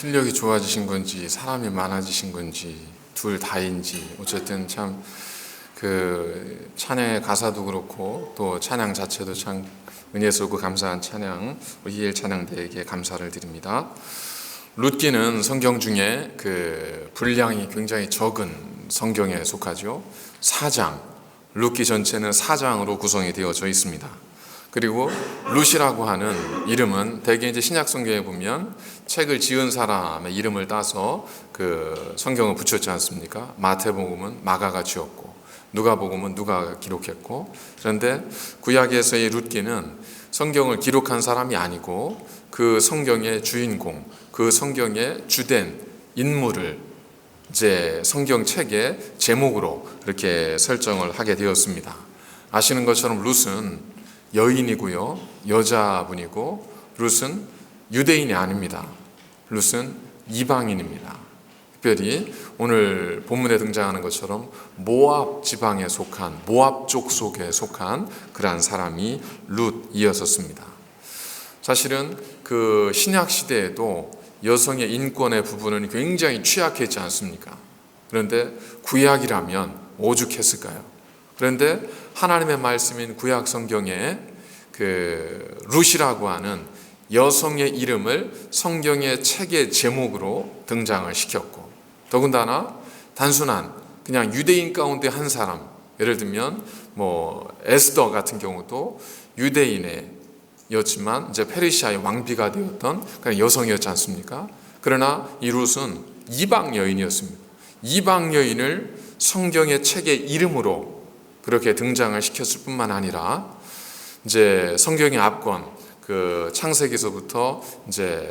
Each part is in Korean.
실력이 좋아지신 건지 사람이 많아지신 건지 둘 다인지 어쨌든 참 그 찬양의 가사도 그렇고 또 찬양 자체도 참 은혜스럽고 감사한 찬양, 우리 히엘 찬양대에게 감사를 드립니다. 룻기는 성경 중에 그 분량이 굉장히 적은 성경에 속하죠. 4장, 룻기 전체는 4장으로 구성이 되어져 있습니다. 그리고 룻이라고 하는 이름은 대개 이제 신약 성경에 보면 책을 지은 사람의 이름을 따서 그 성경을 붙였지 않습니까? 마태복음은 마가가 지었고 누가복음은 누가가 기록했고, 그런데 구약에서의 룻기는 성경을 기록한 사람이 아니고 그 성경의 주인공, 그 성경의 주된 인물을 이제 성경책의 제목으로 이렇게 설정을 하게 되었습니다. 아시는 것처럼 룻은 여인이고요, 여자분이고, 룻은 유대인이 아닙니다. 룻은 이방인입니다. 특별히 오늘 본문에 등장하는 것처럼 모압 지방에 속한, 모압 족속에 속한 그러한 사람이 룻이었었습니다. 사실은 그 신약 시대에도 여성의 인권의 부분은 굉장히 취약했지 않습니까? 그런데 구약이라면 오죽했을까요? 그런데 하나님의 말씀인 구약 성경에 그 룻이라고 하는 여성의 이름을 성경의 책의 제목으로 등장을 시켰고, 더군다나 단순한 그냥 유대인 가운데 한 사람, 예를 들면 뭐 에스더 같은 경우도 유대인이었지만 이제 페르시아의 왕비가 되었던 그런 여성이었지 않습니까? 그러나 이 룻은 이방 여인이었습니다. 이방 여인을 성경의 책의 이름으로 그렇게 등장을 시켰을 뿐만 아니라 이제 성경의 앞권 그 창세기서부터 이제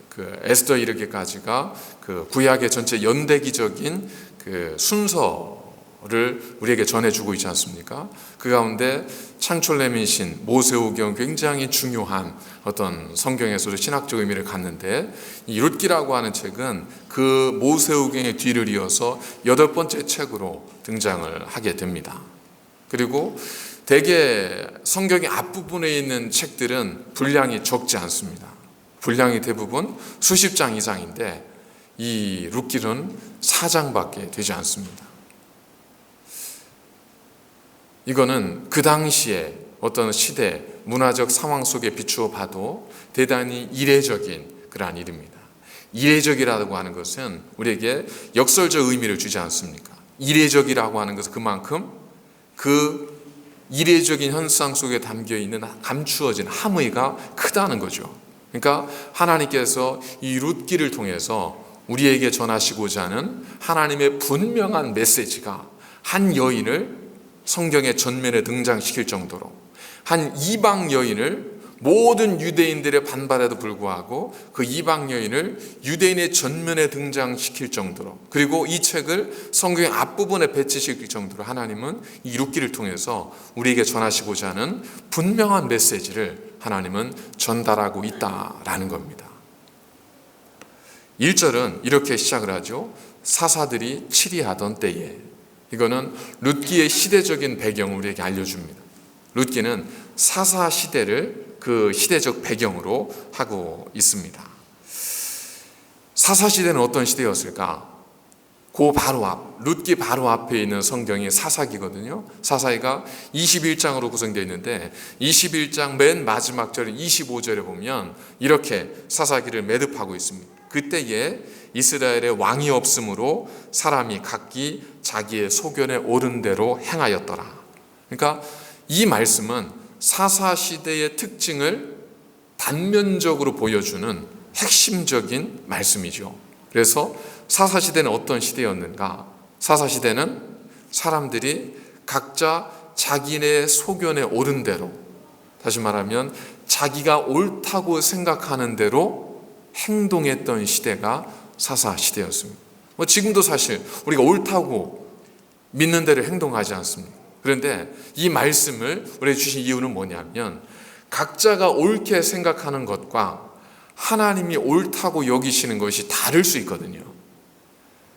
그 에스더 이르기까지가 그 구약의 전체 연대기적인 그 순서를 우리에게 전해주고 있지 않습니까? 그 가운데 창철레민신, 모세오경 굉장히 중요한 어떤 성경에서도 신학적 의미를 갖는데, 이 룻기라고 하는 책은 그 모세오경의 뒤를 이어서 8번째 책으로 등장을 하게 됩니다. 그리고 대개 성경의 앞부분에 있는 책들은 분량이 적지 않습니다. 분량이 대부분 수십 장 이상인데 이 룻기는 4장밖에 되지 않습니다. 이거는 그 당시에 어떤 시대, 문화적 상황 속에 비추어 봐도 대단히 이례적인 그러한 일입니다. 이례적이라고 하는 것은 우리에게 역설적 의미를 주지 않습니까? 이례적이라고 하는 것은 그만큼 그 이례적인 현상 속에 담겨있는 감추어진 함의가 크다는 거죠. 그러니까 하나님께서 이 룻기를 통해서 우리에게 전하시고자 하는 하나님의 분명한 메시지가 한 여인을 성경의 전면에 등장시킬 정도로, 한 이방 여인을 모든 유대인들의 반발에도 불구하고 그 이방 여인을 유대인의 전면에 등장시킬 정도로, 그리고 이 책을 성경의 앞부분에 배치시킬 정도로 하나님은 이 룻기를 통해서 우리에게 전하시고자 하는 분명한 메시지를 하나님은 전달하고 있다라는 겁니다. 1절은 이렇게 시작을 하죠. 사사들이 치리하던 때에. 이거는 룻기의 시대적인 배경을 우리에게 알려줍니다. 룻기는 사사 시대를 그 시대적 배경으로 하고 있습니다. 사사 시대는 어떤 시대였을까? 그 바로 앞, 룻기 바로 앞에 있는 성경이 사사기거든요. 사사기가 21장으로 구성되어 있는데 21장 맨 마지막 절 25절에 보면 이렇게 사사기를 매듭하고 있습니다. 그때에 이스라엘의 왕이 없으므로 사람이 각기 자기의 소견에 옳은 대로 행하였더라. 그러니까 이 말씀은 사사시대의 특징을 단면적으로 보여주는 핵심적인 말씀이죠. 그래서 사사시대는 어떤 시대였는가? 사사시대는 사람들이 각자 자기네 소견에 옳은 대로, 다시 말하면 자기가 옳다고 생각하는 대로 행동했던 시대가 사사시대였습니다. 지금도 사실 우리가 옳다고 믿는 대로 행동하지 않습니까? 그런데 이 말씀을 우리에게 주신 이유는 뭐냐면 각자가 옳게 생각하는 것과 하나님이 옳다고 여기시는 것이 다를 수 있거든요.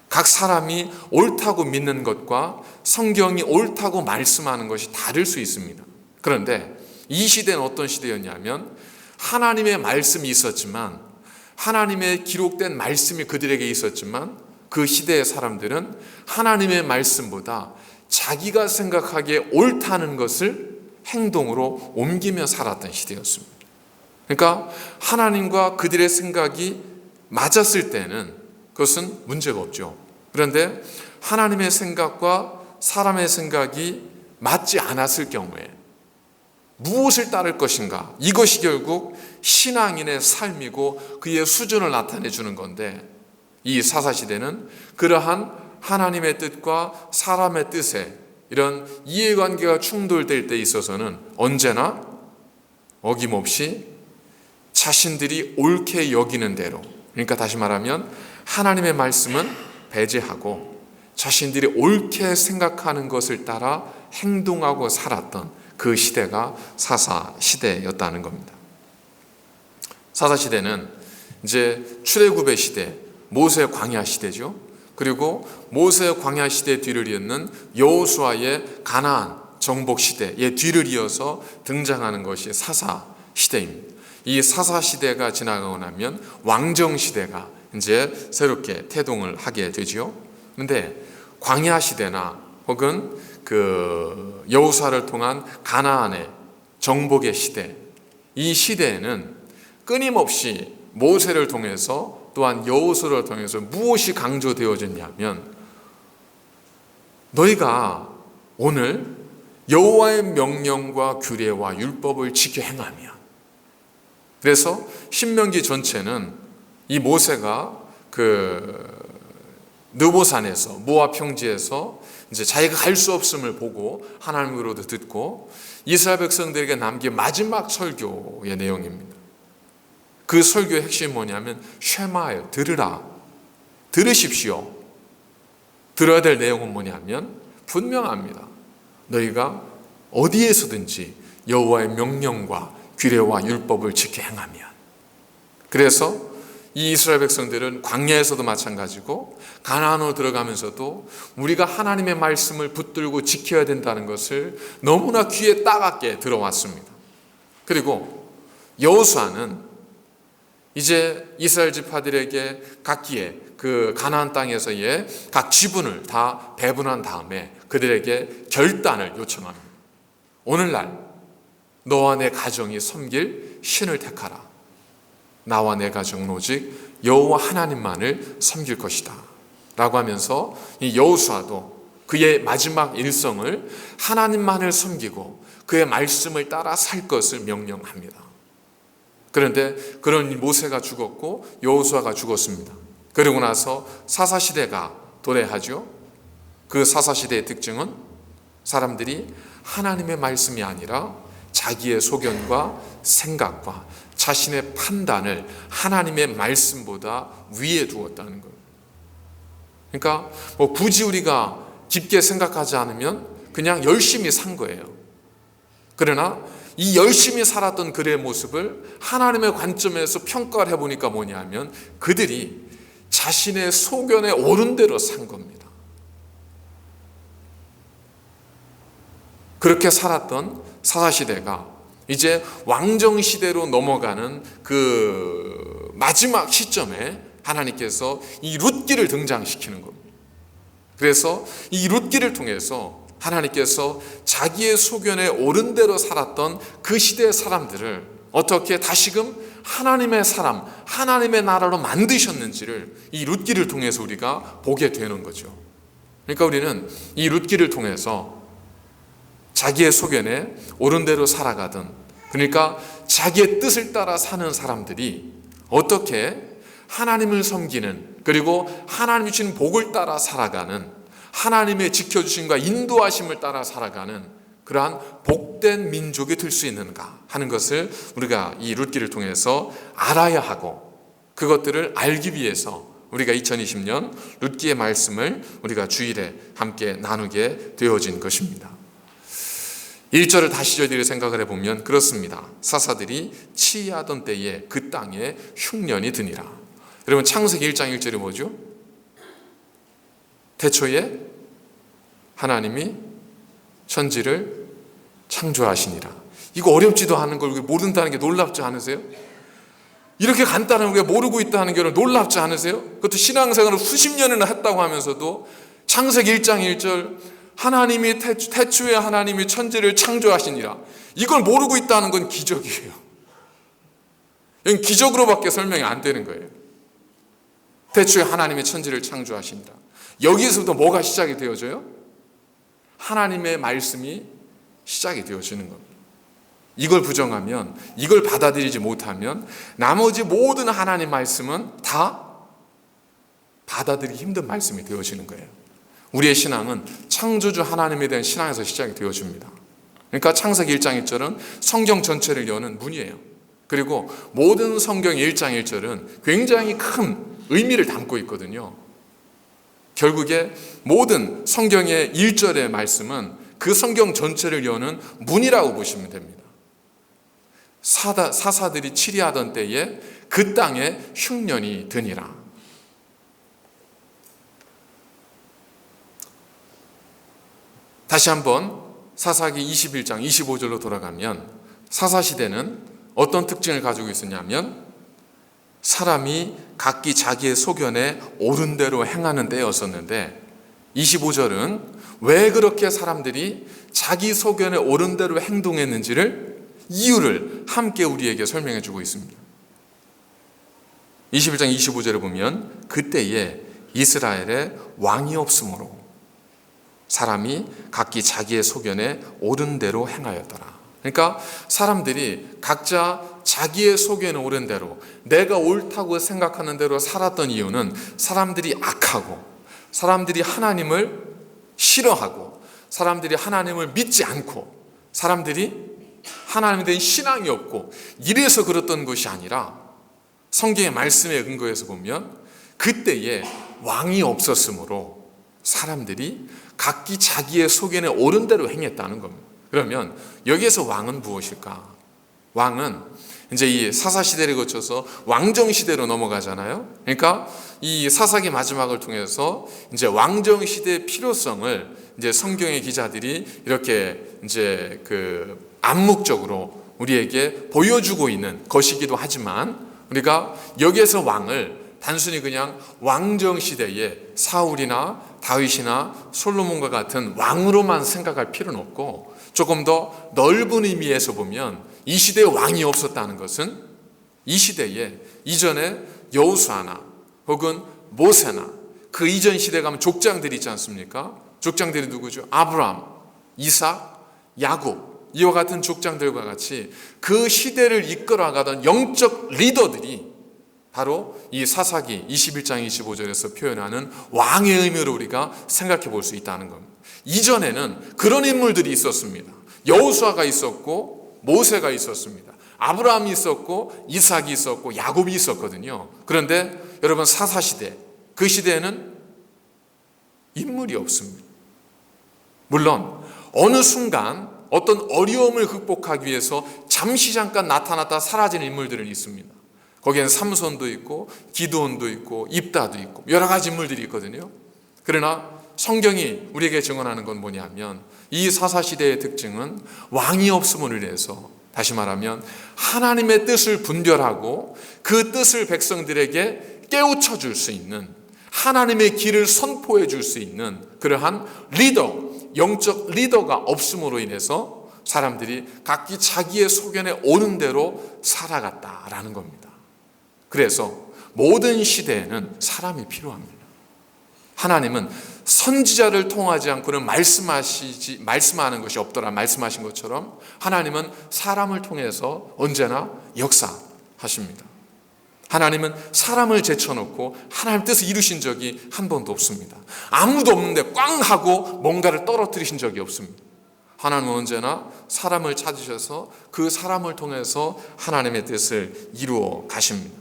각 사람이 옳다고 믿는 것과 성경이 옳다고 말씀하는 것이 다를 수 있습니다. 그런데 이 시대는 어떤 시대였냐면 하나님의 말씀이 있었지만 하나님의 기록된 말씀이 그들에게 있었지만 그 시대의 사람들은 하나님의 말씀보다 자기가 생각하기에 옳다는 것을 행동으로 옮기며 살았던 시대였습니다. 그러니까 하나님과 그들의 생각이 맞았을 때는 그것은 문제가 없죠. 그런데 하나님의 생각과 사람의 생각이 맞지 않았을 경우에 무엇을 따를 것인가? 이것이 결국 신앙인의 삶이고 그의 수준을 나타내 주는 건데, 이 사사시대는 그러한 하나님의 뜻과 사람의 뜻에 이런 이해관계가 충돌될 때 있어서는 언제나 어김없이 자신들이 옳게 여기는 대로, 그러니까 다시 말하면 하나님의 말씀은 배제하고 자신들이 옳게 생각하는 것을 따라 행동하고 살았던 그 시대가 사사시대였다는 겁니다. 사사시대는 이제 출애굽의 시대, 모세 광야 시대죠. 그리고 모세 광야 시대 뒤를 이은 여호수아의 가나안 정복 시대의 뒤를 이어서 등장하는 것이 사사시대입니다. 이 사사시대가 지나가고 나면 왕정시대가 이제 새롭게 태동을 하게 되죠. 그런데 광야 시대나 혹은 그 여호수아를 통한 가나안의 정복의 시대, 이 시대에는 끊임없이 모세를 통해서 또한 여호수아를 통해서 무엇이 강조되어졌냐면, 너희가 오늘 여호와의 명령과 규례와 율법을 지켜 행하며, 그래서 신명기 전체는 이 모세가 그 느보산에서 모압 평지에서 이제 자기가 갈 수 없음을 보고 하나님으로도 듣고 이스라엘 백성들에게 남긴 마지막 설교의 내용입니다. 그 설교의 핵심이 뭐냐면 쉐마예요. 들으라. 들으십시오. 들어야 될 내용은 뭐냐면 분명합니다. 너희가 어디에서든지 여호와의 명령과 규례와 율법을 지켜 행하면. 그래서 이 이스라엘 백성들은 광야에서도 마찬가지고 가나안으로 들어가면서도 우리가 하나님의 말씀을 붙들고 지켜야 된다는 것을 너무나 귀에 따갑게 들어왔습니다. 그리고 여호수아는 이제 이스라엘 지파들에게 각기의 그 가나안 땅에서의 각 지분을 다 배분한 다음에 그들에게 결단을 요청합니다. 오늘날 너와 내 가정이 섬길 신을 택하라. 나와 내 가정은 오직 여호와 하나님만을 섬길 것이다 라고 하면서 이 여호수아도 그의 마지막 일성을 하나님만을 섬기고 그의 말씀을 따라 살 것을 명령합니다. 그런데 그런 모세가 죽었고 여호수아가 죽었습니다. 그리고 나서 사사시대가 도래하죠. 그 사사시대의 특징은 사람들이 하나님의 말씀이 아니라 자기의 소견과 생각과 자신의 판단을 하나님의 말씀보다 위에 두었다는 거예요. 그러니까 굳이 우리가 깊게 생각하지 않으면 그냥 열심히 산 거예요. 그러나 이 열심히 살았던 그들의 모습을 하나님의 관점에서 평가를 해보니까 뭐냐면 그들이 자신의 소견에 옳은 대로 산 겁니다. 그렇게 살았던 사사시대가 이제 왕정시대로 넘어가는 그 마지막 시점에 하나님께서 이 룻기를 등장시키는 겁니다. 그래서 이 룻기를 통해서 하나님께서 자기의 소견에 옳은 대로 살았던 그 시대의 사람들을 어떻게 다시금 하나님의 사람, 하나님의 나라로 만드셨는지를 이 룻기를 통해서 우리가 보게 되는 거죠. 그러니까 우리는 이 룻기를 통해서 자기의 소견에 옳은 대로 살아가던, 그러니까 자기의 뜻을 따라 사는 사람들이 어떻게 하나님을 섬기는, 그리고 하나님이 주신 복을 따라 살아가는, 하나님의 지켜주심과 인도하심을 따라 살아가는 그러한 복된 민족이 될 수 있는가 하는 것을 우리가 이 룻기를 통해서 알아야 하고, 그것들을 알기 위해서 우리가 2020년 룻기의 말씀을 우리가 주일에 함께 나누게 되어진 것입니다. 1절을 다시 저희들이 생각을 해보면 그렇습니다. 사사들이 치이하던 때에 그 땅에 흉년이 드니라. 여러분 창세기 1장 1절이 뭐죠? 태초에 하나님이 천지를 창조하시니라. 이거 어렵지도 않은 걸 모른다는 게 놀랍지 않으세요? 이렇게 간단한 게 모르고 있다는 게 놀랍지 않으세요? 그것도 신앙생활을 수십 년이나 했다고 하면서도 창세기 1장 1절 하나님이 태초에 하나님이 천지를 창조하시니라, 이걸 모르고 있다는 건 기적이에요. 이건 기적으로밖에 설명이 안 되는 거예요. 태초에 하나님이 천지를 창조하시니라. 여기서부터 뭐가 시작이 되어져요? 하나님의 말씀이 시작이 되어지는 겁니다. 이걸 부정하면, 이걸 받아들이지 못하면 나머지 모든 하나님 말씀은 다 받아들이기 힘든 말씀이 되어지는 거예요. 우리의 신앙은 창조주 하나님에 대한 신앙에서 시작이 되어집니다. 그러니까 창세기 1장 1절은 성경 전체를 여는 문이에요. 그리고 모든 성경 1장 1절은 굉장히 큰 의미를 담고 있거든요. 결국에 모든 성경의 1절의 말씀은 그 성경 전체를 여는 문이라고 보시면 됩니다. 사사들이 치리하던 때에 그 땅에 흉년이 드니라. 다시 한번 사사기 21장 25절로 돌아가면 사사시대는 어떤 특징을 가지고 있었냐면 사람이 각기 자기의 소견에 옳은 대로 행하는 때였었는데, 25절은 왜 그렇게 사람들이 자기 소견에 옳은 대로 행동했는지를 이유를 함께 우리에게 설명해 주고 있습니다. 21장 25절에 보면 그때에 이스라엘에 왕이 없으므로 사람이 각기 자기의 소견에 옳은 대로 행하였더라. 그러니까 사람들이 각자 자기의 소견에 옳은 대로, 내가 옳다고 생각하는 대로 살았던 이유는 사람들이 악하고, 사람들이 하나님을 싫어하고, 사람들이 하나님을 믿지 않고, 사람들이 하나님에 대한 신앙이 없고, 이래서 그랬던 것이 아니라 성경의 말씀에 근거해서 보면 그때에 왕이 없었으므로 사람들이 각기 자기의 소견에 옳은 대로 행했다는 겁니다. 그러면 여기에서 왕은 무엇일까? 왕은 이제 이 사사시대를 거쳐서 왕정시대로 넘어가잖아요. 그러니까 이 사사기 마지막을 통해서 이제 왕정시대의 필요성을 이제 성경의 기자들이 이렇게 이제 암묵적으로 우리에게 보여주고 있는 것이기도 하지만, 우리가 여기에서 왕을 단순히 그냥 왕정시대에 사울이나 다윗이나 솔로몬과 같은 왕으로만 생각할 필요는 없고, 조금 더 넓은 의미에서 보면 이 시대에 왕이 없었다는 것은 이 시대에 이전에 여호수아나 혹은 모세나 그 이전 시대 가면 족장들이 있지 않습니까? 족장들이 누구죠? 아브라함, 이삭, 야곱, 이와 같은 족장들과 같이 그 시대를 이끌어가던 영적 리더들이 바로 이 사사기 21장 25절에서 표현하는 왕의 의미로 우리가 생각해 볼 수 있다는 겁니다. 이전에는 그런 인물들이 있었습니다. 여호수아가 있었고 모세가 있었습니다. 아브라함이 있었고 이삭이 있었고 야곱이 있었거든요. 그런데 여러분, 사사시대, 그 시대에는 인물이 없습니다. 물론 어느 순간 어떤 어려움을 극복하기 위해서 잠시 잠깐 나타났다 사라진 인물들은 있습니다. 거기에는 삼손도 있고 기드온도 있고 입다도 있고 여러 가지 인물들이 있거든요. 그러나 성경이 우리에게 증언하는 건 뭐냐면 이 사사시대의 특징은 왕이 없음으로 인해서, 다시 말하면 하나님의 뜻을 분별하고 그 뜻을 백성들에게 깨우쳐 줄 수 있는, 하나님의 길을 선포해 줄 수 있는 그러한 리더, 영적 리더가 없음으로 인해서 사람들이 각기 자기의 소견에 오는 대로 살아갔다라는 겁니다. 그래서 모든 시대에는 사람이 필요합니다. 하나님은 선지자를 통하지 않고는 말씀하는 것이 없더라 말씀하신 것처럼 하나님은 사람을 통해서 언제나 역사하십니다. 하나님은 사람을 제쳐놓고 하나님 뜻을 이루신 적이 한 번도 없습니다. 아무도 없는데 꽝 하고 뭔가를 떨어뜨리신 적이 없습니다. 하나님은 언제나 사람을 찾으셔서 그 사람을 통해서 하나님의 뜻을 이루어 가십니다.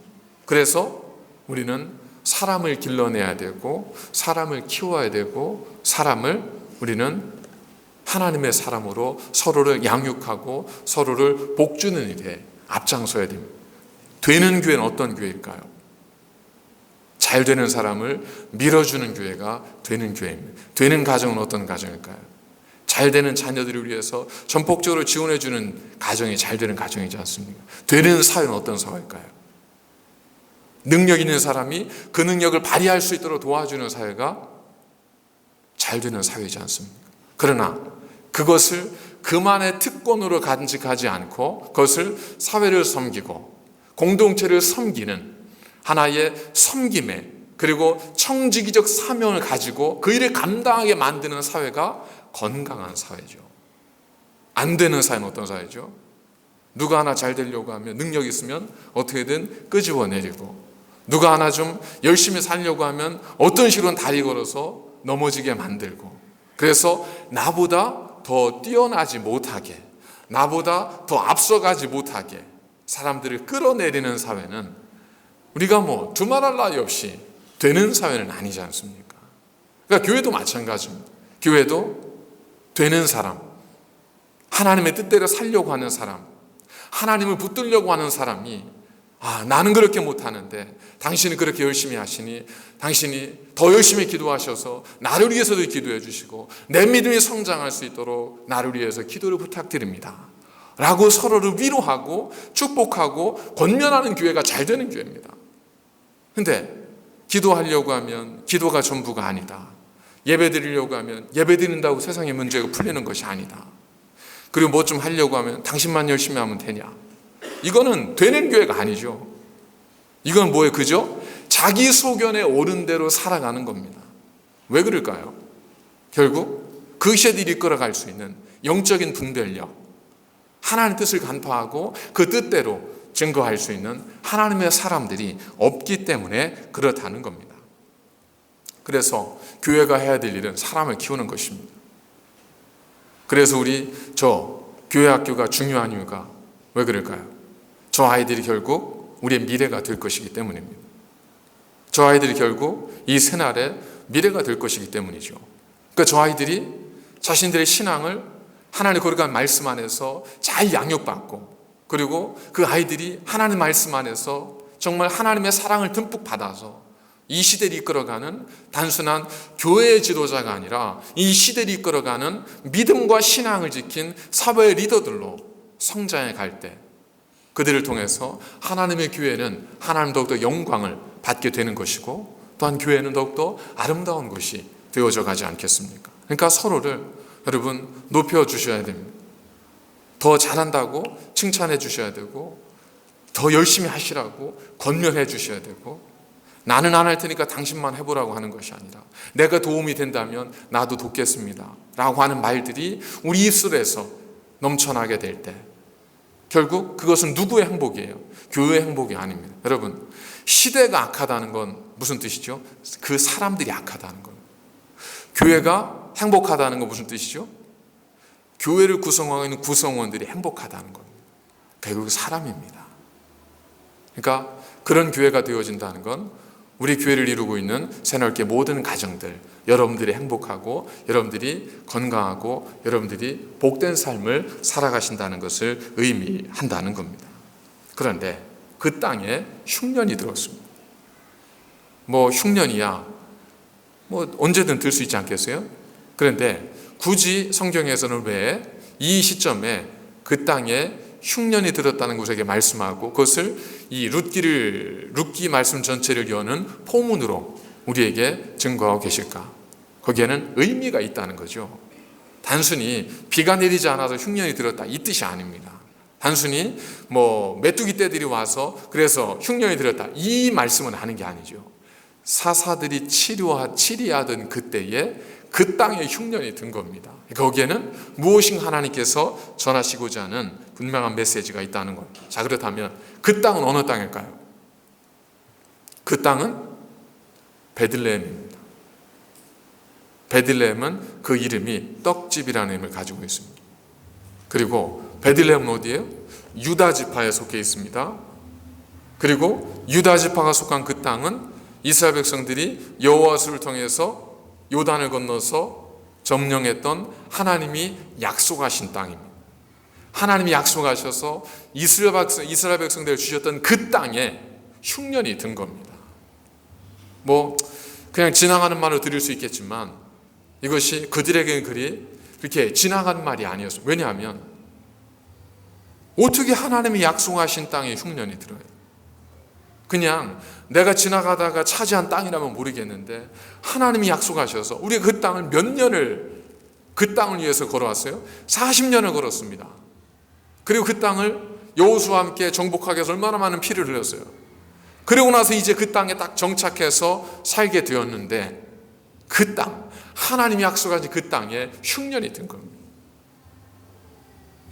그래서 우리는 사람을 길러내야 되고 사람을 키워야 되고 우리는 하나님의 사람으로 서로를 양육하고 서로를 복주는 일에 앞장서야 됩니다. 되는 교회는 어떤 교회일까요? 잘 되는 사람을 밀어주는 교회가 되는 교회입니다. 되는 가정은 어떤 가정일까요? 잘 되는 자녀들을 위해서 전폭적으로 지원해주는 가정이 잘 되는 가정이지 않습니까? 되는 사회는 어떤 사회일까요? 능력 있는 사람이 그 능력을 발휘할 수 있도록 도와주는 사회가 잘 되는 사회이지 않습니까? 그러나 그것을 그만의 특권으로 간직하지 않고 그것을 사회를 섬기고 공동체를 섬기는 하나의 섬김에, 그리고 청지기적 사명을 가지고 그 일을 감당하게 만드는 사회가 건강한 사회죠. 안 되는 사회는 어떤 사회죠? 누가 하나 잘 되려고 하면 능력 있으면 어떻게든 끄집어내리고, 누가 하나 좀 열심히 살려고 하면 어떤 식으로는 다리 걸어서 넘어지게 만들고, 그래서 나보다 더 뛰어나지 못하게, 나보다 더 앞서가지 못하게 사람들을 끌어내리는 사회는 우리가 뭐 두말할 나위 없이 되는 사회는 아니지 않습니까? 그러니까 교회도 마찬가지입니다. 교회도 되는 사람, 하나님의 뜻대로 살려고 하는 사람, 하나님을 붙들려고 하는 사람이 나는 그렇게 못하는데 당신이 그렇게 열심히 하시니 당신이 더 열심히 기도하셔서 나를 위해서도 기도해 주시고 내 믿음이 성장할 수 있도록 나를 위해서 기도를 부탁드립니다 라고 서로를 위로하고 축복하고 권면하는 교회가 잘 되는 교회입니다. 근데 기도하려고 하면 기도가 전부가 아니다. 예배 드리려고 하면 예배 드린다고 세상의 문제가 풀리는 것이 아니다. 그리고 뭐 좀 하려고 하면 당신만 열심히 하면 되냐. 이거는 되는 교회가 아니죠. 이건 뭐예요? 그죠? 자기 소견에 옳은 대로 살아가는 겁니다. 왜 그럴까요? 결국 그 시대를 이끌어갈 수 있는 영적인 분별력, 하나님의 뜻을 간파하고 그 뜻대로 증거할 수 있는 하나님의 사람들이 없기 때문에 그렇다는 겁니다. 그래서 교회가 해야 될 일은 사람을 키우는 것입니다. 그래서 교회 학교가 중요한 이유가 왜 그럴까요? 저 아이들이 결국 우리의 미래가 될 것이기 때문입니다. 저 아이들이 결국 이 새날의 미래가 될 것이기 때문이죠. 그러니까 저 아이들이 자신들의 신앙을 하나님의 거룩한 말씀 안에서 잘 양육받고, 그리고 그 아이들이 하나님의 말씀 안에서 정말 하나님의 사랑을 듬뿍 받아서 이 시대를 이끌어가는 단순한 교회의 지도자가 아니라 이 시대를 이끌어가는 믿음과 신앙을 지킨 사회의 리더들로 성장해 갈 때 그들을 통해서 하나님의 교회는 하나님 더욱더 영광을 받게 되는 것이고, 또한 교회는 더욱더 아름다운 것이 되어져 가지 않겠습니까? 그러니까 서로를 여러분 높여주셔야 됩니다. 더 잘한다고 칭찬해 주셔야 되고, 더 열심히 하시라고 권면해 주셔야 되고, 나는 안 할 테니까 당신만 해보라고 하는 것이 아니라 내가 도움이 된다면 나도 돕겠습니다 라고 하는 말들이 우리 입술에서 넘쳐나게 될 때 결국 그것은 누구의 행복이에요? 교회의 행복이 아닙니다. 여러분, 시대가 악하다는 건 무슨 뜻이죠? 그 사람들이 악하다는 거예요. 교회가 행복하다는 건 무슨 뜻이죠? 교회를 구성하고 있는 구성원들이 행복하다는 겁니다. 결국 사람입니다. 그러니까 그런 교회가 되어진다는 건 우리 교회를 이루고 있는 새넓게 모든 가정들, 여러분들이 행복하고 여러분들이 건강하고 여러분들이 복된 삶을 살아가신다는 것을 의미한다는 겁니다. 그런데 그 땅에 흉년이 들었습니다. 뭐 흉년이야 뭐 언제든 들 수 있지 않겠어요? 그런데 굳이 성경에서는 왜 이 시점에 그 땅에 흉년이 들었다는 것에게 말씀하고 그것을 이 룻기 말씀 전체를 여는 포문으로 우리에게 증거하고 계실까? 거기에는 의미가 있다는 거죠. 단순히 비가 내리지 않아서 흉년이 들었다 이 뜻이 아닙니다. 단순히 뭐 메뚜기 떼들이 와서 그래서 흉년이 들었다 이 말씀은 하는 게 아니죠. 사사들이 치리하던 그때에 그 땅에 흉년이 든 겁니다. 거기에는 무엇인가 하나님께서 전하시고자 하는 분명한 메시지가 있다는 겁니다. 자, 그렇다면 그 땅은 어느 땅일까요? 그 땅은 베들레헴입니다. 베들레헴은 그 이름이 떡집이라는 의미를 가지고 있습니다. 그리고 베들레헴은 어디예요? 유다 지파에 속해 있습니다. 그리고 유다 지파가 속한 그 땅은 이스라엘 백성들이 여호와를 통해서 요단을 건너서 점령했던 하나님이 약속하신 땅입니다. 하나님이 약속하셔서 이스라엘 백성들을 주셨던 그 땅에 흉년이 든 겁니다. 뭐 그냥 지나가는 말로 들을 수 있겠지만 이것이 그들에게는 그렇게 지나간 말이 아니었어요. 왜냐하면 어떻게 하나님이 약속하신 땅에 흉년이 들어요? 그냥 내가 지나가다가 차지한 땅이라면 모르겠는데 하나님이 약속하셔서 우리가 그 땅을 몇 년을 그 땅을 위해서 걸어왔어요? 40년을 걸었습니다. 그리고 그 땅을 여호수아와 함께 정복하기 위해서 얼마나 많은 피를 흘렸어요. 그리고 나서 이제 그 땅에 딱 정착해서 살게 되었는데 그 땅, 하나님이 약속하신 그 땅에 흉년이 든 겁니다.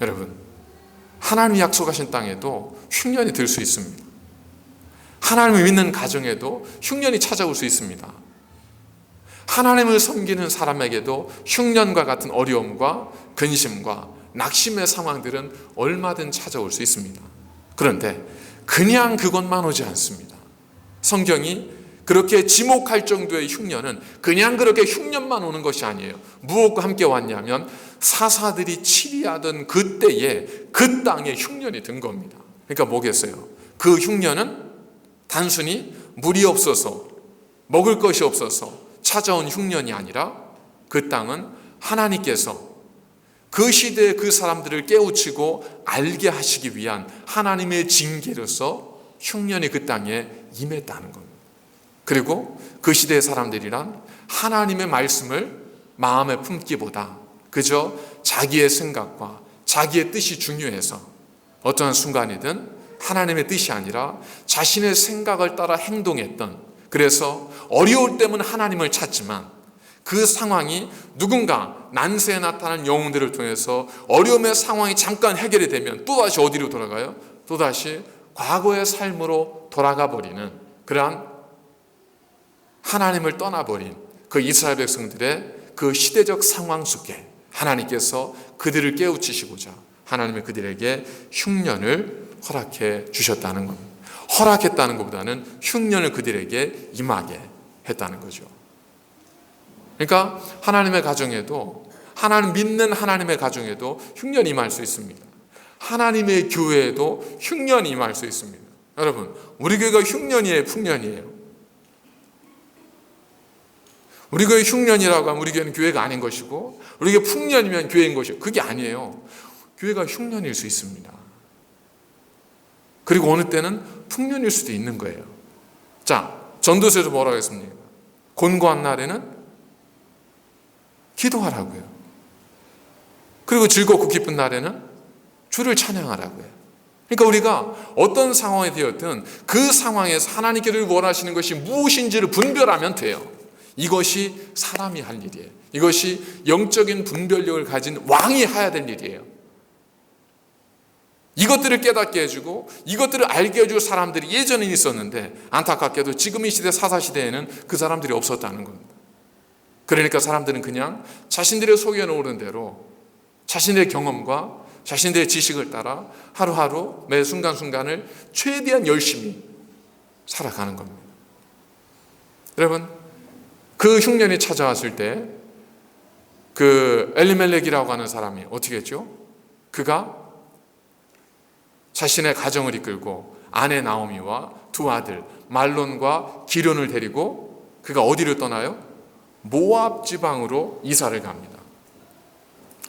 여러분, 하나님이 약속하신 땅에도 흉년이 들 수 있습니다. 하나님을 믿는 가정에도 흉년이 찾아올 수 있습니다. 하나님을 섬기는 사람에게도 흉년과 같은 어려움과 근심과 낙심의 상황들은 얼마든 찾아올 수 있습니다. 그런데 그냥 그것만 오지 않습니다. 성경이 그렇게 지목할 정도의 흉년은 그냥 그렇게 흉년만 오는 것이 아니에요. 무엇과 함께 왔냐면 사사들이 치리하던 그때에 그 땅에 흉년이 든 겁니다. 그러니까 뭐겠어요? 그 흉년은 단순히 물이 없어서 먹을 것이 없어서 찾아온 흉년이 아니라 그 땅은 하나님께서 그 시대의 그 사람들을 깨우치고 알게 하시기 위한 하나님의 징계로서 흉년이 그 땅에 임했다는 겁니다. 그리고 그 시대의 사람들이란 하나님의 말씀을 마음에 품기보다 그저 자기의 생각과 자기의 뜻이 중요해서 어떤 순간이든 하나님의 뜻이 아니라 자신의 생각을 따라 행동했던, 그래서 어려울 때면 하나님을 찾지만 그 상황이 누군가 난세에 나타난 영웅들을 통해서 어려움의 상황이 잠깐 해결이 되면 또다시 어디로 돌아가요? 또다시 과거의 삶으로 돌아가 버리는 그러한 하나님을 떠나버린 그 이스라엘 백성들의 그 시대적 상황 속에 하나님께서 그들을 깨우치시고자 하나님이 그들에게 흉년을 허락해 주셨다는 겁니다. 허락했다는 것보다는 흉년을 그들에게 임하게 했다는 거죠. 그러니까 하나님의 가정에도, 하나님 믿는 하나님의 가정에도 흉년이 임할 수 있습니다. 하나님의 교회에도 흉년이 임할 수 있습니다. 여러분, 우리 교회가 흉년이에요, 풍년이에요? 우리 교회 흉년이라고 하면 우리 교회는 교회가 아닌 것이고, 우리 교회 풍년이면 교회인 것이고, 그게 아니에요. 교회가 흉년일 수 있습니다. 그리고 어느 때는 풍년일 수도 있는 거예요. 자, 전도서에서 뭐라고 했습니까? 곤고한 날에는 기도하라고요. 그리고 즐겁고 기쁜 날에는 주를 찬양하라고요. 그러니까 우리가 어떤 상황에 되었든 그 상황에서 하나님께서 원하시는 것이 무엇인지를 분별하면 돼요. 이것이 사람이 할 일이에요. 이것이 영적인 분별력을 가진 왕이 해야 될 일이에요. 이것들을 깨닫게 해주고 이것들을 알게 해줄 사람들이 예전에 있었는데 안타깝게도 지금 이 시대 사사시대에는 그 사람들이 없었다는 겁니다. 그러니까 사람들은 그냥 자신들의 속에 오른 대로 자신의 경험과 자신들의 지식을 따라 하루하루 매 순간순간을 최대한 열심히 살아가는 겁니다. 여러분, 그 흉년이 찾아왔을 때 그 엘리멜렉이라고 하는 사람이 어떻게 했죠? 그가 자신의 가정을 이끌고 아내 나오미와 두 아들 말론과 기련을 데리고 그가 어디를 떠나요? 모압 지방으로 이사를 갑니다.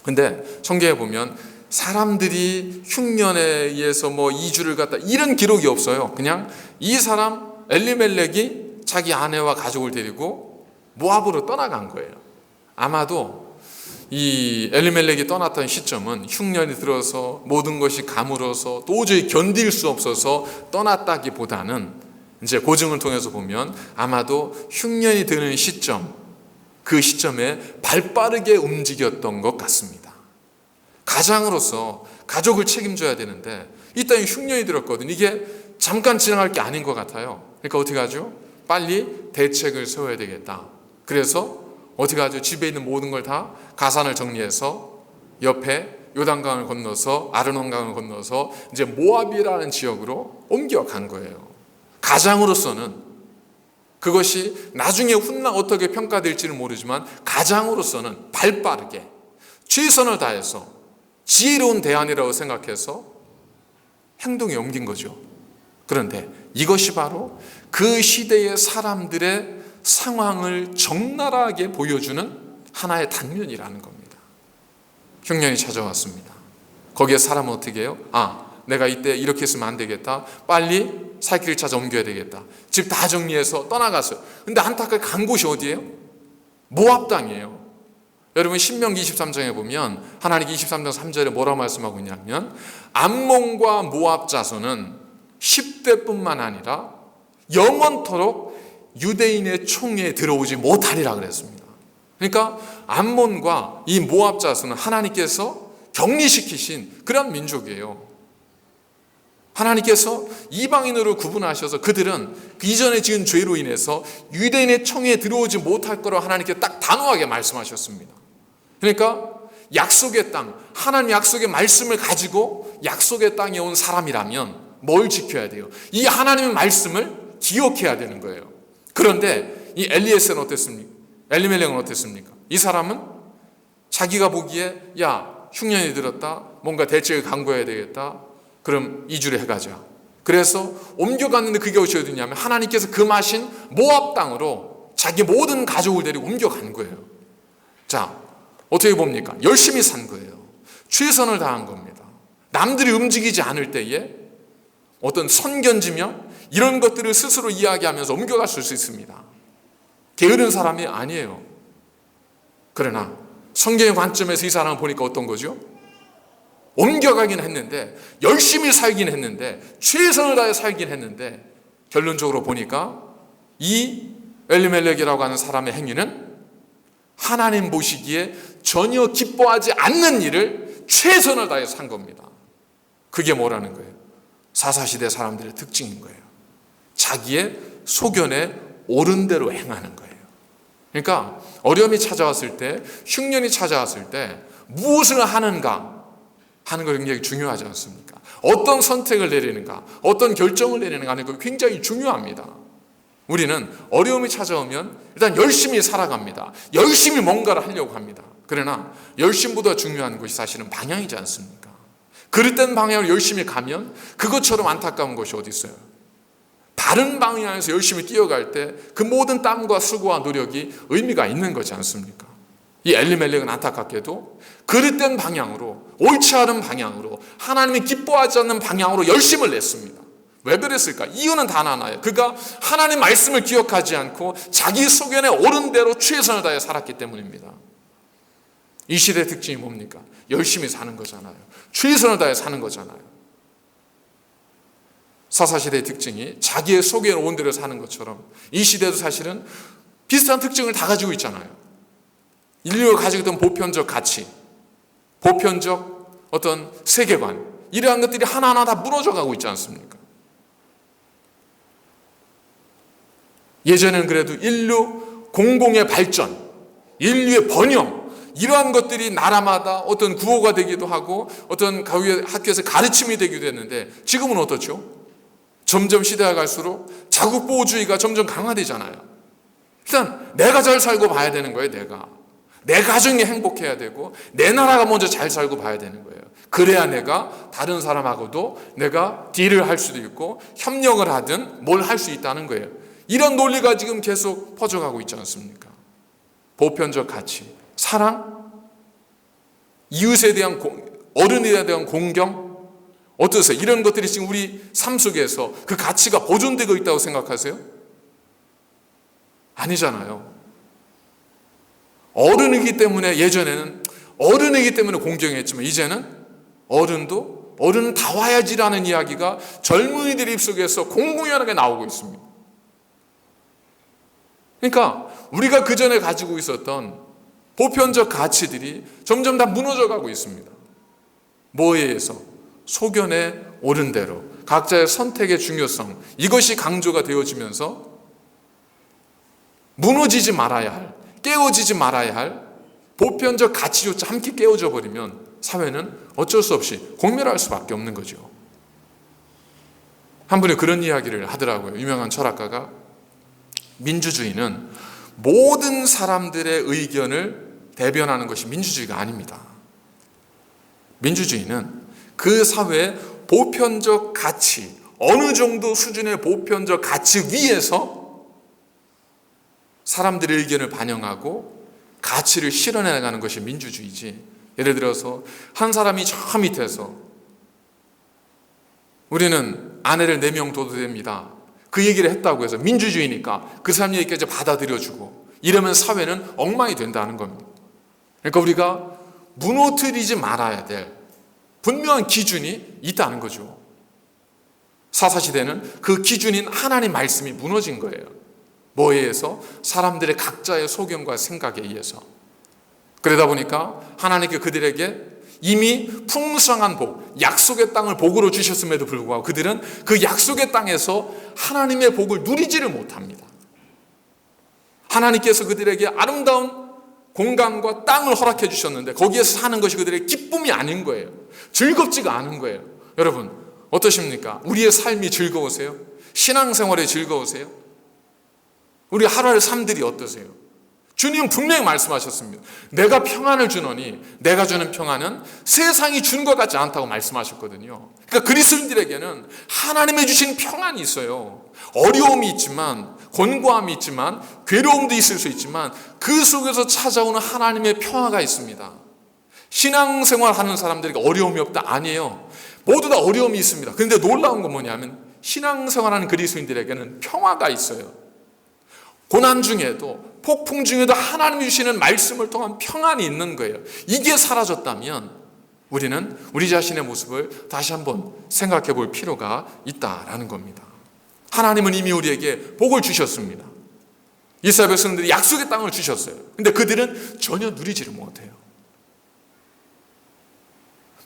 근데 성경에 보면 사람들이 흉년에 의해서 뭐 이주를 갔다 이런 기록이 없어요. 그냥 이 사람 엘리멜렉이 자기 아내와 가족을 데리고 모압으로 떠나간 거예요. 아마도 이 엘리멜렉이 떠났던 시점은 흉년이 들어서 모든 것이 가물어서 도저히 견딜 수 없어서 떠났다기보다는 이제 고증을 통해서 보면 아마도 흉년이 드는 시점, 그 시점에 발빠르게 움직였던 것 같습니다. 가장으로서 가족을 책임져야 되는데 이 땅에 흉년이 들었거든요. 이게 잠깐 지나갈 게 아닌 것 같아요. 그러니까 어떻게 하죠? 빨리 대책을 세워야 되겠다. 그래서 어떻게 하죠? 집에 있는 모든 걸 다 가산을 정리해서 옆에 요단강을 건너서 아르논강을 건너서 이제 모압이라는 지역으로 옮겨간 거예요. 가장으로서는 그것이 나중에 훗날 어떻게 평가될지는 모르지만 가장으로서는 발빠르게 최선을 다해서 지혜로운 대안이라고 생각해서 행동에 옮긴 거죠. 그런데 이것이 바로 그 시대의 사람들의 상황을 적나라하게 보여주는 하나의 단면이라는 겁니다. 흉년이 찾아왔습니다. 거기에 사람은 어떻게 해요? 내가 이때 이렇게 했으면 안 되겠다. 빨리 살 길을 찾아 옮겨야 되겠다. 집 다 정리해서 떠나갔어요. 근데 안타깝게 간 곳이 어디예요? 모압 땅이에요. 여러분 신명기 23장에 보면 하나님이 23장 3절에 뭐라고 말씀하고 있냐면 암몬과 모압 자손은 10대뿐만 아니라 영원토록 유대인의 총에 들어오지 못하리라 그랬습니다. 그러니까 암몬과 이 모압 자손은 하나님께서 격리시키신 그런 민족이에요. 하나님께서 이방인으로 구분하셔서 그들은 그 이전에 지은 죄로 인해서 유대인의 총에 들어오지 못할 거로 하나님께서 딱 단호하게 말씀하셨습니다. 그러니까 약속의 땅, 하나님 약속의 말씀을 가지고 약속의 땅에 온 사람이라면 뭘 지켜야 돼요? 이 하나님의 말씀을 기억해야 되는 거예요. 그런데 이 엘리에셀은 어땠습니까? 엘리멜렉은 어땠습니까? 이 사람은 자기가 보기에 야 흉년이 들었다, 뭔가 대책을 강구해야 되겠다, 그럼 이주를 해가자. 그래서 옮겨갔는데 그게 어디서 되냐면 하나님께서 금하신 모압 땅으로 자기 모든 가족을 데리고 옮겨간 거예요. 자, 어떻게 봅니까? 열심히 산 거예요. 최선을 다한 겁니다. 남들이 움직이지 않을 때에 어떤 선견지며 이런 것들을 스스로 이야기하면서 옮겨갔을 수 있습니다. 게으른 사람이 아니에요. 그러나 성경의 관점에서 이 사람을 보니까 어떤 거죠? 옮겨가긴 했는데 열심히 살긴 했는데 최선을 다해 살긴 했는데 결론적으로 보니까 이 엘리멜렉이라고 하는 사람의 행위는 하나님 보시기에 전혀 기뻐하지 않는 일을 최선을 다해 산 겁니다. 그게 뭐라는 거예요? 사사시대 사람들의 특징인 거예요. 자기의 소견에 옳은 대로 행하는 거예요. 그러니까 어려움이 찾아왔을 때, 흉년이 찾아왔을 때 무엇을 하는가 하는 거 굉장히 중요하지 않습니까? 어떤 선택을 내리는가, 어떤 결정을 내리는가 하는 거 굉장히 중요합니다. 우리는 어려움이 찾아오면 일단 열심히 살아갑니다. 열심히 뭔가를 하려고 합니다. 그러나 열심보다 중요한 것이 사실은 방향이지 않습니까? 그릇된 방향으로 열심히 가면 그것처럼 안타까운 것이 어디 있어요? 다른 방향에서 열심히 뛰어갈 때 그 모든 땀과 수고와 노력이 의미가 있는 거지 않습니까? 이 엘리멜렉은 안타깝게도 그릇된 방향으로, 옳지 않은 방향으로, 하나님이 기뻐하지 않는 방향으로 열심을 냈습니다. 왜 그랬을까? 이유는 단 하나예요. 그가 하나님 말씀을 기억하지 않고 자기 소견에 옳은 대로 최선을 다해 살았기 때문입니다. 이 시대의 특징이 뭡니까? 열심히 사는 거잖아요. 최선을 다해 사는 거잖아요. 사사시대의 특징이 자기의 소견에 온 대로 사는 것처럼 이 시대도 사실은 비슷한 특징을 다 가지고 있잖아요. 인류가 가지고 있던 보편적 가치, 보편적 어떤 세계관, 이러한 것들이 하나하나 다 무너져 가고 있지 않습니까? 예전에는 그래도 인류 공공의 발전, 인류의 번영, 이러한 것들이 나라마다 어떤 구호가 되기도 하고 어떤 학교에서 가르침이 되기도 했는데 지금은 어떻죠? 점점 시대가 갈수록 자국보호주의가 점점 강화되잖아요. 일단 내가 잘 살고 봐야 되는 거예요. 내 가정이 행복해야 되고 내 나라가 먼저 잘 살고 봐야 되는 거예요. 그래야 내가 다른 사람하고도 내가 딜을 할 수도 있고 협력을 하든 뭘 할 수 있다는 거예요. 이런 논리가 지금 계속 퍼져가고 있지 않습니까? 보편적 가치, 사랑, 이웃에 대한 어른에 대한 공경, 어떠세요? 이런 것들이 지금 우리 삶 속에서 그 가치가 보존되고 있다고 생각하세요? 아니잖아요. 어른이기 때문에 예전에는 어른이기 때문에 공경했지만 이제는 어른은 다 와야지라는 이야기가 젊은이들 입속에서 공공연하게 나오고 있습니다. 그러니까 우리가 그전에 가지고 있었던 보편적 가치들이 점점 다 무너져 가고 있습니다. 뭐에 의해서? 소견에 옳은 대로 각자의 선택의 중요성, 이것이 강조가 되어지면서 무너지지 말아야 할, 깨어지지 말아야 할 보편적 가치조차 함께 깨어져 버리면 사회는 어쩔 수 없이 공멸할 수밖에 없는 거죠. 한 분이 그런 이야기를 하더라고요. 유명한 철학가가 민주주의는 모든 사람들의 의견을 대변하는 것이 민주주의가 아닙니다. 민주주의는 그 사회의 보편적 가치, 어느 정도 수준의 보편적 가치 위에서 사람들의 의견을 반영하고 가치를 실현해 나가는 것이 민주주의지. 예를 들어서 한 사람이 저 밑에서 우리는 아내를 4명 둬도 됩니다. 그 얘기를 했다고 해서 민주주의니까 그 사람 얘기까지 받아들여주고 이러면 사회는 엉망이 된다는 겁니다. 그러니까 우리가 무너뜨리지 말아야 될 분명한 기준이 있다는 거죠. 사사시대는 그 기준인 하나님 말씀이 무너진 거예요. 뭐에 의해서? 사람들의 각자의 소견과 생각에 의해서. 그러다 보니까 하나님께 그들에게 이미 풍성한 복, 약속의 땅을 복으로 주셨음에도 불구하고 그들은 그 약속의 땅에서 하나님의 복을 누리지를 못합니다. 하나님께서 그들에게 아름다운 공간과 땅을 허락해 주셨는데 거기에서 사는 것이 그들의 기쁨이 아닌 거예요. 즐겁지가 않은 거예요. 여러분 어떠십니까? 우리의 삶이 즐거우세요? 신앙생활이 즐거우세요? 우리 하루의 삶들이 어떠세요? 주님은 분명히 말씀하셨습니다. 내가 평안을 주노니 내가 주는 평안은 세상이 주는 것 같지 않다고 말씀하셨거든요. 그러니까 그리스도인들에게는 하나님의 주신 평안이 있어요. 어려움이 있지만, 곤고함이 있지만, 괴로움도 있을 수 있지만 그 속에서 찾아오는 하나님의 평화가 있습니다. 신앙생활 하는 사람들에게 어려움이 없다? 아니에요. 모두 다 어려움이 있습니다. 그런데 놀라운 건 뭐냐면 신앙생활하는 그리스도인들에게는 평화가 있어요. 고난 중에도 폭풍 중에도 하나님이 주시는 말씀을 통한 평안이 있는 거예요. 이게 사라졌다면 우리는 우리 자신의 모습을 다시 한번 생각해 볼 필요가 있다라는 겁니다. 하나님은 이미 우리에게 복을 주셨습니다. 이스라엘 백성들이 약속의 땅을 주셨어요. 근데 그들은 전혀 누리지를 못해요.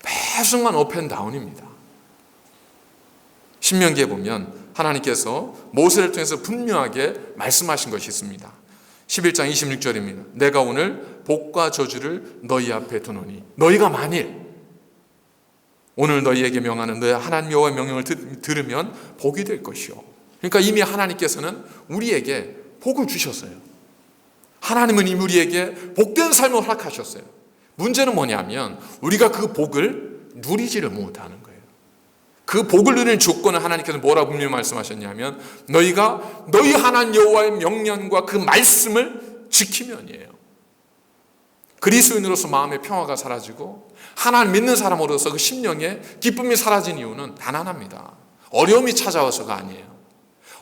매 순간 업앤다운입니다. 신명기에 보면 하나님께서 모세를 통해서 분명하게 말씀하신 것이 있습니다. 11장 26절입니다. 내가 오늘 복과 저주를 너희 앞에 두노니 너희가 만일 오늘 너희에게 명하는 너희 하나님 여호와의 명령을 들으면 복이 될 것이요. 그러니까 이미 하나님께서는 우리에게 복을 주셨어요. 하나님은 이미 우리에게 복된 삶을 허락하셨어요. 문제는 뭐냐면 우리가 그 복을 누리지를 못하는 거예요. 그 복을 누리는 조건을 하나님께서 뭐라고 분명히 말씀하셨냐면 너희가 너희 하나님 여호와의 명령과 그 말씀을 지키면이에요. 그리스도인으로서 마음의 평화가 사라지고 하나님 믿는 사람으로서 그 심령의 기쁨이 사라진 이유는 단 하나입니다. 어려움이 찾아와서가 아니에요.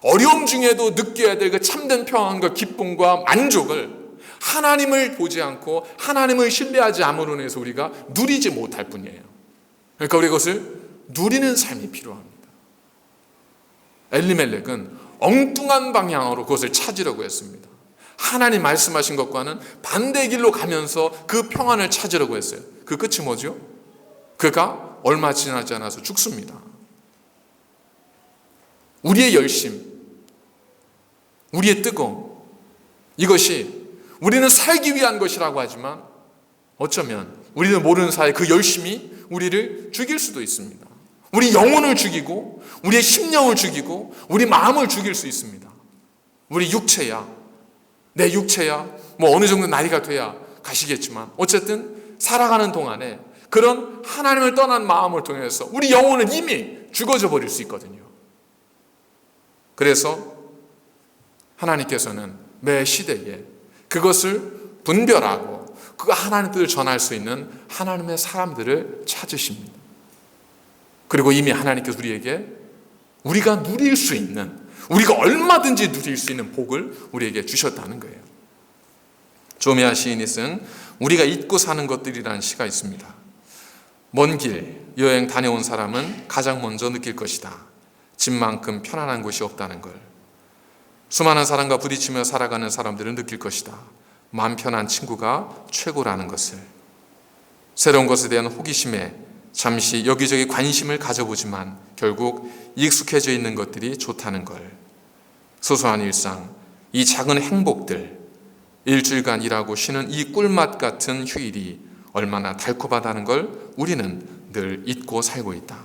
어려움 중에도 느껴야 될 그 참된 평안과 기쁨과 만족을 하나님을 보지 않고 하나님을 신뢰하지 않음으로 인해서 우리가 누리지 못할 뿐이에요. 그러니까 우리 그것을 누리는 삶이 필요합니다. 엘리멜렉은 엉뚱한 방향으로 그것을 찾으려고 했습니다. 하나님 말씀하신 것과는 반대 길로 가면서 그 평안을 찾으려고 했어요. 그 끝이 뭐죠? 그가 얼마 지나지 않아서 죽습니다. 우리의 열심, 우리의 뜨거움, 이것이 우리는 살기 위한 것이라고 하지만 어쩌면 우리는 모르는 사이에 그 열심이 우리를 죽일 수도 있습니다. 우리 영혼을 죽이고 우리의 심령을 죽이고 우리 마음을 죽일 수 있습니다. 우리 육체야, 내 육체야 뭐 어느 정도 나이가 돼야 가시겠지만 어쨌든 살아가는 동안에 그런 하나님을 떠난 마음을 통해서 우리 영혼은 이미 죽어져 버릴 수 있거든요. 그래서 하나님께서는 매 시대에 그것을 분별하고 그 하나님 뜻을 전할 수 있는 하나님의 사람들을 찾으십니다. 그리고 이미 하나님께서 우리에게 우리가 누릴 수 있는, 우리가 얼마든지 누릴 수 있는 복을 우리에게 주셨다는 거예요. 조미아 시인이 쓴 우리가 잊고 사는 것들이라는 시가 있습니다. 먼 길 여행 다녀온 사람은 가장 먼저 느낄 것이다. 집만큼 편안한 곳이 없다는 걸. 수많은 사람과 부딪히며 살아가는 사람들은 느낄 것이다. 마음 편한 친구가 최고라는 것을. 새로운 것에 대한 호기심에 잠시 여기저기 관심을 가져보지만 결국 익숙해져 있는 것들이 좋다는 걸. 소소한 일상, 이 작은 행복들, 일주일간 일하고 쉬는 이 꿀맛 같은 휴일이 얼마나 달콤하다는 걸 우리는 늘 잊고 살고 있다.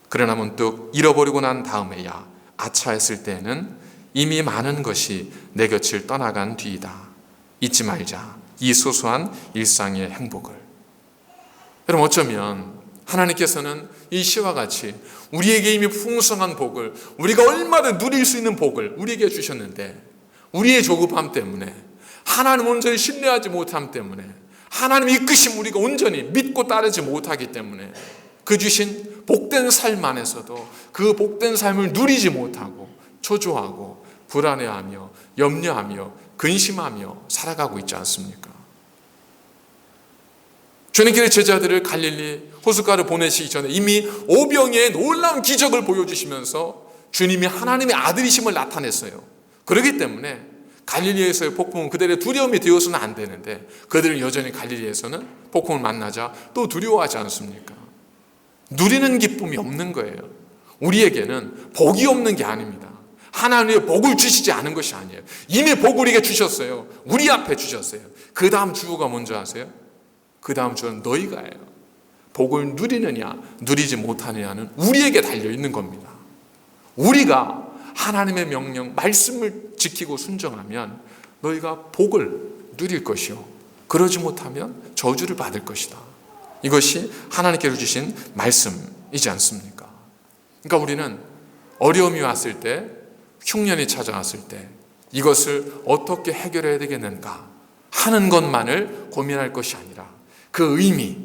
그러나 문득 잃어버리고 난 다음에야 아차했을 때에는 이미 많은 것이 내 곁을 떠나간 뒤이다. 잊지 말자. 이 소소한 일상의 행복을. 여러분 어쩌면 하나님께서는 이 시와 같이 우리에게 이미 풍성한 복을, 우리가 얼마나 누릴 수 있는 복을 우리에게 주셨는데 우리의 조급함 때문에, 하나님 온전히 신뢰하지 못함 때문에, 하나님 이끄심 우리가 온전히 믿고 따르지 못하기 때문에 그 주신 복된 삶 안에서도 그 복된 삶을 누리지 못하고 초조하고 불안해하며 염려하며 근심하며 살아가고 있지 않습니까? 주님께서 제자들을 갈릴리 호숫가를 보내시기 전에 이미 오병이의 놀라운 기적을 보여주시면서 주님이 하나님의 아들이심을 나타냈어요. 그렇기 때문에 갈릴리에서의 폭풍은 그들의 두려움이 되어서는 안 되는데 그들은 여전히 갈릴리에서는 폭풍을 만나자 또 두려워하지 않습니까? 누리는 기쁨이 없는 거예요. 우리에게는 복이 없는 게 아닙니다. 하나님의 복을 주시지 않은 것이 아니에요. 이미 복을 우리에게 주셨어요. 우리 앞에 주셨어요. 그 다음 주어가 뭔지 아세요? 그 다음 주는 너희가예요. 복을 누리느냐 누리지 못하느냐는 우리에게 달려있는 겁니다. 우리가 하나님의 명령 말씀을 지키고 순종하면 너희가 복을 누릴 것이요 그러지 못하면 저주를 받을 것이다. 이것이 하나님께서 주신 말씀이지 않습니까? 그러니까 우리는 어려움이 왔을 때, 흉년이 찾아왔을 때 이것을 어떻게 해결해야 되겠는가 하는 것만을 고민할 것이 아니라 그 의미,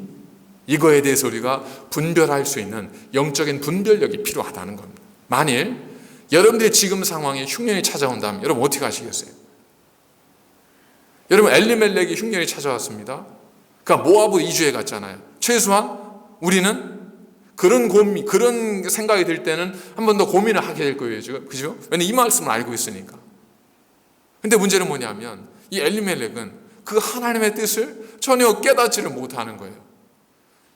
이거에 대해서 우리가 분별할 수 있는 영적인 분별력이 필요하다는 겁니다. 만일 여러분들이 지금 상황에 흉년이 찾아온다면 여러분 어떻게 하시겠어요? 여러분 엘리멜렉이 흉년이 찾아왔습니다. 그러니까 모압으로 이주해 갔잖아요. 최소한 우리는 그런 생각이 들 때는 한 번 더 고민을 하게 될 거예요. 그죠? 왜냐면 이 말씀을 알고 있으니까. 근데 문제는 뭐냐면 이 엘리멜렉은 그 하나님의 뜻을 전혀 깨닫지를 못하는 거예요.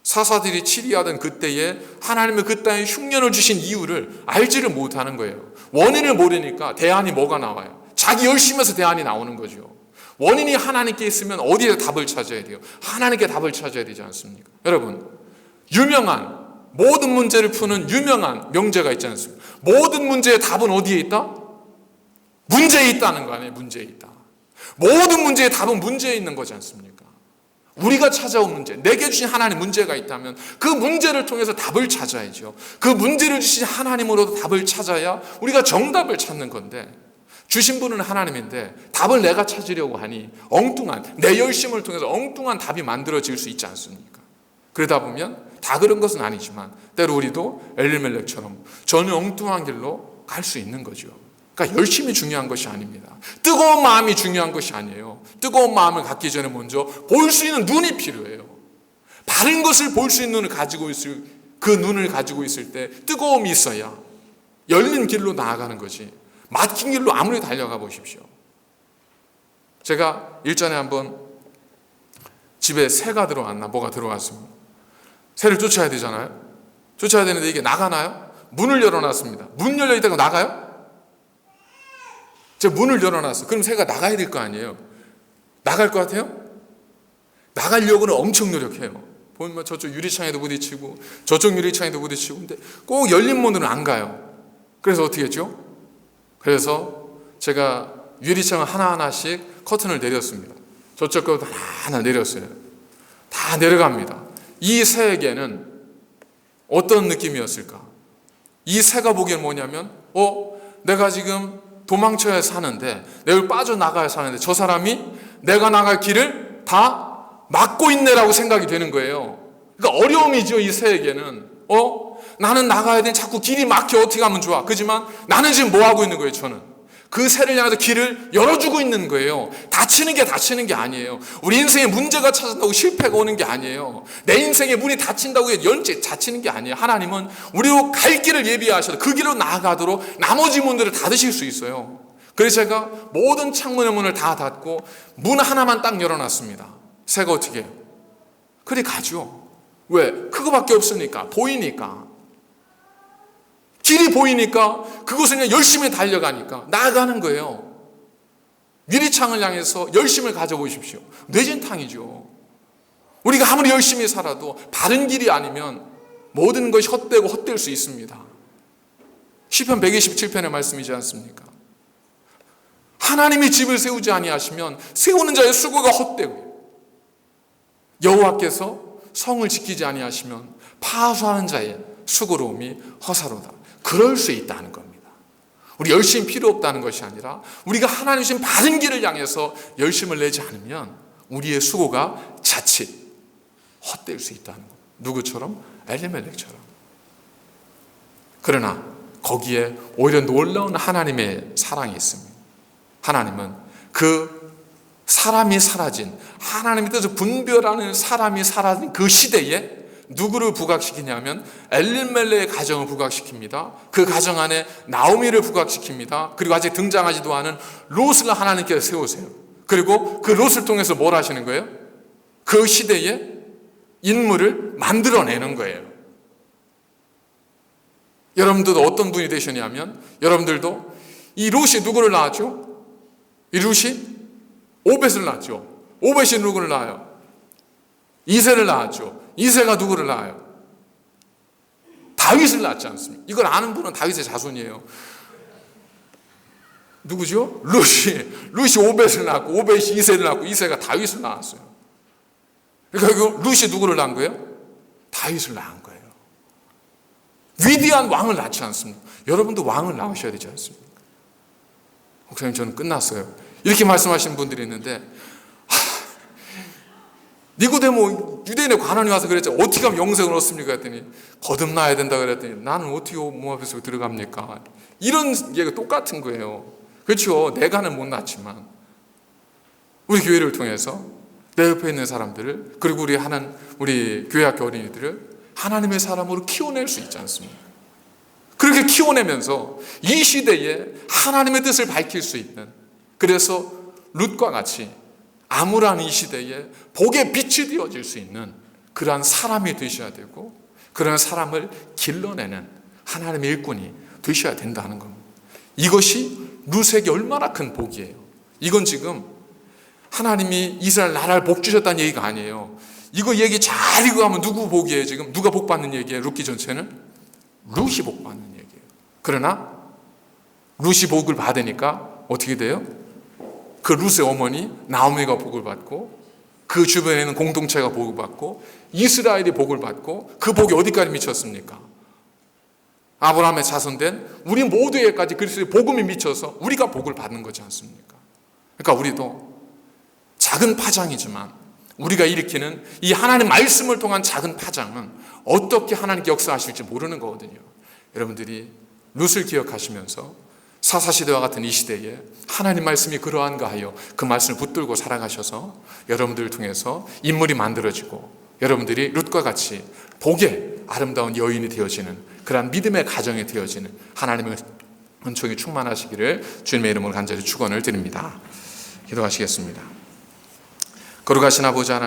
사사들이 치리하던 그때에 하나님의 그 땅에 흉년을 주신 이유를 알지를 못하는 거예요. 원인을 모르니까 대안이 뭐가 나와요? 자기 열심에서 대안이 나오는 거죠. 원인이 하나님께 있으면 어디에 답을 찾아야 돼요? 하나님께 답을 찾아야 되지 않습니까? 여러분, 유명한 모든 문제를 푸는 유명한 명제가 있지 않습니까? 모든 문제의 답은 어디에 있다? 문제에 있다는 거 아니에요? 문제에 있다. 모든 문제의 답은 문제에 있는 거지 않습니까? 우리가 찾아온 문제, 내게 주신 하나님 문제가 있다면 그 문제를 통해서 답을 찾아야죠. 그 문제를 주신 하나님으로도 답을 찾아야 우리가 정답을 찾는 건데 주신 분은 하나님인데 답을 내가 찾으려고 하니 엉뚱한 내 열심을 통해서 엉뚱한 답이 만들어질 수 있지 않습니까? 그러다 보면 다 그런 것은 아니지만 때로 우리도 엘리멜렉처럼 전혀 엉뚱한 길로 갈 수 있는 거죠. 그러니까 열심이 중요한 것이 아닙니다. 뜨거운 마음이 중요한 것이 아니에요. 뜨거운 마음을 갖기 전에 먼저 볼 수 있는 눈이 필요해요. 바른 것을 볼 수 있는 눈을 가지고 있을 그 눈을 가지고 있을 때 뜨거움이 있어야 열린 길로 나아가는 거지. 막힌 길로 아무리 달려가 보십시오. 제가 일전에 한번 집에 새가 들어왔나 뭐가 들어왔습니다. 새를 쫓아야 되잖아요. 쫓아야 되는데 이게 나가나요? 문을 열어놨습니다. 문 열려있다고 나가요? 제가 문을 열어놨어. 그럼 새가 나가야 될 거 아니에요. 나갈 것 같아요? 나가려고는 엄청 노력해요. 보면 저쪽 유리창에도 부딪히고 저쪽 유리창에도 부딪히고 근데 꼭 열린 문으로는 안 가요. 그래서 어떻게 했죠? 그래서 제가 유리창을 하나하나씩 커튼을 내렸습니다. 저쪽 것도 하나 내렸어요. 다 내려갑니다. 이 새에게는 어떤 느낌이었을까? 이 새가 보기엔 뭐냐면 내가 지금 도망쳐야 사는데 내가 빠져나가야 사는데 저 사람이 내가 나갈 길을 다 막고 있네라고 생각이 되는 거예요. 그러니까 어려움이죠. 이 새에게는 나는 나가야 돼. 자꾸 길이 막혀. 어떻게 하면 좋아. 그렇지만 나는 지금 뭐 하고 있는 거예요. 저는 그 새를 향해서 길을 열어주고 있는 거예요. 다치는 게 아니에요. 우리 인생에 문제가 찾아온다고 실패가 오는 게 아니에요. 내 인생에 문이 닫힌다고 열쇠 닫히는 게 아니에요. 하나님은 우리로 갈 길을 예비하셔서 그 길로 나아가도록 나머지 문들을 닫으실 수 있어요. 그래서 제가 모든 창문의 문을 다 닫고 문 하나만 딱 열어놨습니다. 새가 어떻게 해요? 그리 가죠. 왜? 그거밖에 없으니까. 보이니까. 길이 보이니까 그곳을 그냥 열심히 달려가니까 나아가는 거예요. 유리창을 향해서 열심을 가져보십시오. 뇌진탕이죠. 우리가 아무리 열심히 살아도 바른 길이 아니면 모든 것이 헛되고 헛될 수 있습니다. 시편 127편의 말씀이지 않습니까? 하나님이 집을 세우지 아니하시면 세우는 자의 수고가 헛되고 여호와께서 성을 지키지 아니하시면 파수하는 자의 수고로움이 허사로다. 그럴 수 있다는 겁니다. 우리 열심히 필요 없다는 것이 아니라 우리가 하나님 주신 바른 길을 향해서 열심을 내지 않으면 우리의 수고가 자칫 헛될 수 있다는 겁니다. 누구처럼? 엘리멜렉처럼. 그러나 거기에 오히려 놀라운 하나님의 사랑이 있습니다. 하나님은 그 사람이 사라진, 하나님의 뜻을 분별하는 사람이 사라진 그 시대에 누구를 부각시키냐면 엘리멜렉의 가정을 부각시킵니다. 그 가정 안에 나오미를 부각시킵니다. 그리고 아직 등장하지도 않은 롯을 하나님께서 세우세요. 그리고 그 롯을 통해서 뭘 하시는 거예요? 그 시대에 인물을 만들어내는 거예요. 여러분들도 어떤 분이 되셨냐면, 여러분들도 이 롯이 누구를 낳았죠? 이 롯이 오벳을 낳았죠. 오벳이 누구를 낳아요? 이새를 낳았죠. 이새가 누구를 낳아요? 다윗을 낳지 않습니까? 이걸 아는 분은 다윗의 자손이에요. 누구죠? 룻이 오벳을 낳고, 오벳이 이새를 낳고, 이새가 다윗을 낳았어요. 그러니까 룻이 누구를 낳은 거예요? 다윗을 낳은 거예요. 위대한 왕을 낳지 않습니까? 여러분도 왕을 낳으셔야 되지 않습니까? 목사님, 저는 끝났어요. 이렇게 말씀하시는 분들이 있는데, 니고데모 유대인의 관원이 와서 그랬죠. 어떻게 하면 영생을 얻습니까? 했더니 거듭나야 된다 그랬더니 나는 어떻게 모압에 속 들어갑니까? 이런 얘기가 똑같은 거예요. 그렇죠. 내가는 못 낳지만 우리 교회를 통해서 내 옆에 있는 사람들을, 그리고 우리 교회학교 어린이들을 하나님의 사람으로 키워낼 수 있지 않습니까? 그렇게 키워내면서 이 시대에 하나님의 뜻을 밝힐 수 있는, 그래서 룻과 같이 암울한 이 시대에 복의 빛이 되어질 수 있는 그러한 사람이 되셔야 되고, 그런 사람을 길러내는 하나님의 일꾼이 되셔야 된다는 겁니다. 이것이 룻에게 얼마나 큰 복이에요. 이건 지금 하나님이 이스라엘 나라를 복 주셨다는 얘기가 아니에요. 이거 얘기 잘 읽어가면 누구 복이에요? 지금 누가 복 받는 얘기예요? 룻기 전체는 룻이 복 받는 얘기예요. 그러나 룻이 복을 받으니까 어떻게 돼요? 그 룻의 어머니 나오미가 복을 받고, 그 주변에 있는 공동체가 복을 받고, 이스라엘이 복을 받고, 그 복이 어디까지 미쳤습니까? 아브라함의 자손된 우리 모두에까지 그리스도의 복음이 미쳐서 우리가 복을 받는 거지 않습니까? 그러니까 우리도 작은 파장이지만 우리가 일으키는 이 하나님 말씀을 통한 작은 파장은 어떻게 하나님께 역사하실지 모르는 거거든요. 여러분들이 룻을 기억하시면서 사사시대와 같은 이 시대에 하나님 말씀이 그러한가 하여 그 말씀을 붙들고 살아가셔서 여러분들을 통해서 인물이 만들어지고, 여러분들이 룻과 같이 복의 아름다운 여인이 되어지는 그러한 믿음의 가정이 되어지는 하나님의 은총이 충만하시기를 주님의 이름으로 간절히 축원을 드립니다. 기도하시겠습니다. 거룩하신 아버지 하나님,